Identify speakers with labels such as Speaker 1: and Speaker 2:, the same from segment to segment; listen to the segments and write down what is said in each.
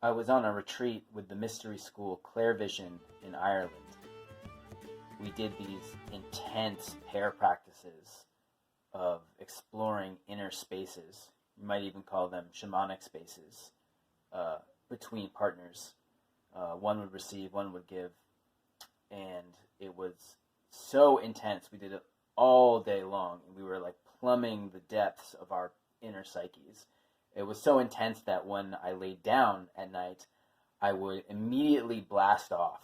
Speaker 1: I was on a retreat with the mystery school Clair Vision in Ireland. We did these intense pair practices of exploring inner spaces. You might even call them shamanic spaces between partners. One would receive, one would give. And it was so intense. We did it all day long, and we were like plumbing the depths of our inner psyches. It was so intense that when I laid down at night, I would immediately blast off.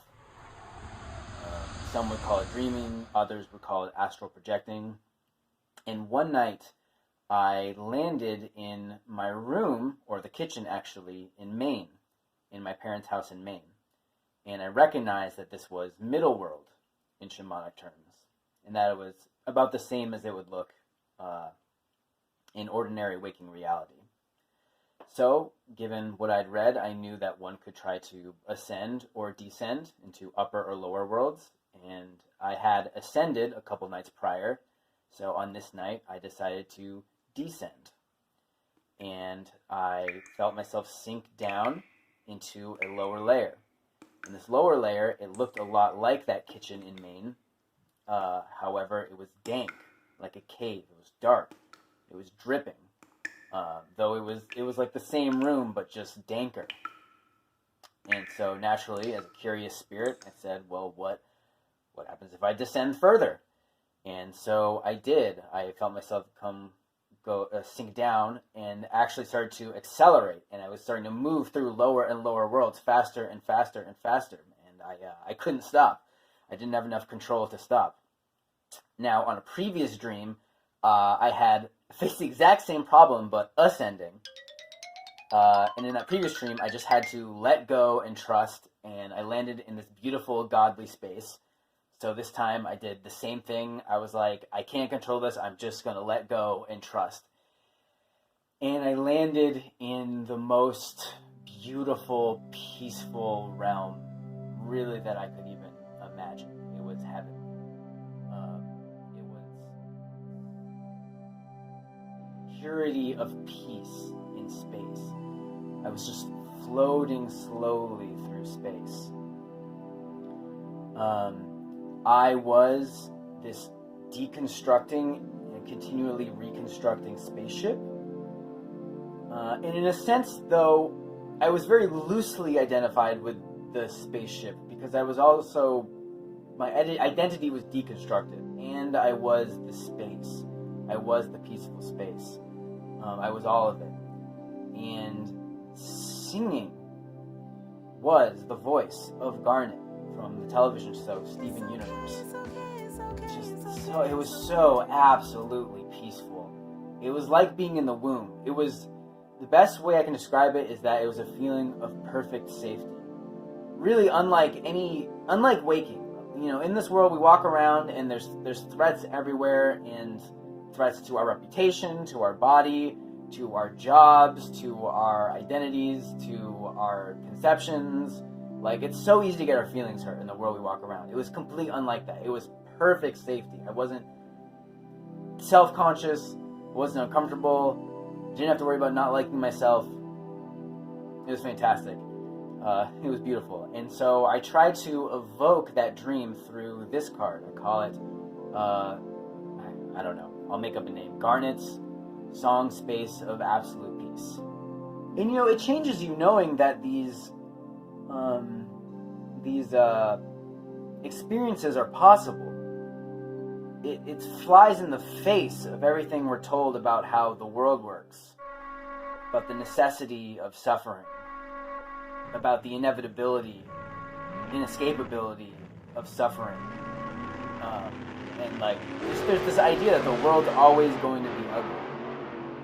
Speaker 1: Some would call it dreaming, others would call it astral projecting. And one night, I landed in my room, or the kitchen actually, in Maine, in my parents' house in Maine. And I recognized that this was middle world in shamanic terms, and that it was about the same as it would look in ordinary waking reality. So, given what I'd read, I knew that one could try to ascend or descend into upper or lower worlds, and I had ascended a couple nights prior, so on this night I decided to descend. And I felt myself sink down into a lower layer. In this lower layer, it looked a lot like that kitchen in Maine. However, it was dank, like a cave. It was dark. It was dripping. Though it was like the same room, but just danker. And so naturally, as a curious spirit, I said, well, what happens if I descend further? And so I did. I felt myself sink down, and actually started to accelerate, and I was starting to move through lower and lower worlds faster and faster and faster, and I couldn't stop. I didn't have enough control to stop. Now, on a previous dream, I had faced the exact same problem, but ascending. And in that previous dream, I just had to let go and trust, and I landed in this beautiful, godly space. So this time I did the same thing. I was like, I can't control this. I'm just going to let go and trust. And I landed in the most beautiful, peaceful realm, really, that I could even imagine. It was heaven. It was purity of peace in space. I was just floating slowly through space. I was this deconstructing and continually reconstructing spaceship. And in a sense, though, I was very loosely identified with the spaceship because I was also, my identity was deconstructed, and I was the space. I was the peaceful space. I was all of it. And singing was the voice of Garnet from the television show Steven Universe. It was so absolutely peaceful. It was like being in the womb. It was, the best way I can describe it is that it was a feeling of perfect safety. Really unlike waking. You know, in this world we walk around and there's threats everywhere, and threats to our reputation, to our body, to our jobs, to our identities, to our conceptions. Like, it's so easy to get our feelings hurt in the world we walk around. It was completely unlike that. It was perfect safety. I wasn't self-conscious, wasn't uncomfortable, didn't have to worry about not liking myself. It was fantastic. It was beautiful. And so I tried to evoke that dream through this card. I call it, I don't know, I'll make up a name. Garnet's Song Space of Absolute Peace. And, you know, it changes you knowing that these experiences are possible. It flies in the face of everything we're told about how the world works, about the necessity of suffering, about the inevitability, inescapability of suffering. And like, there's this idea that the world's always going to be ugly.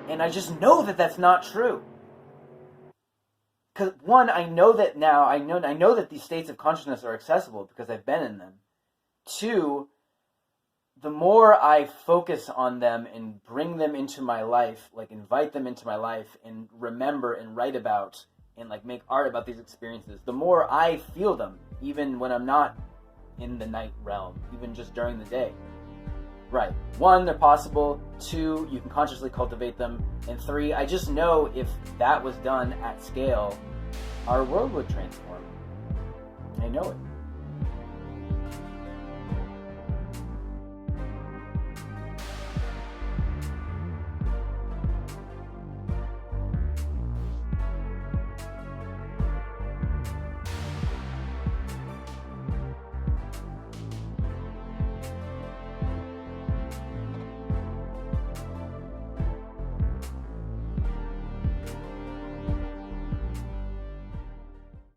Speaker 1: And I just know that that's not true. Because one, I know that now, I know that these states of consciousness are accessible because I've been in them. Two, the more I focus on them and bring them into my life, like invite them into my life and remember and write about and like make art about these experiences, the more I feel them, even when I'm not in the night realm, even just during the day. Right. One, they're possible. Two, you can consciously cultivate them. And three, I just know if that was done at scale, our world would transform. I know it.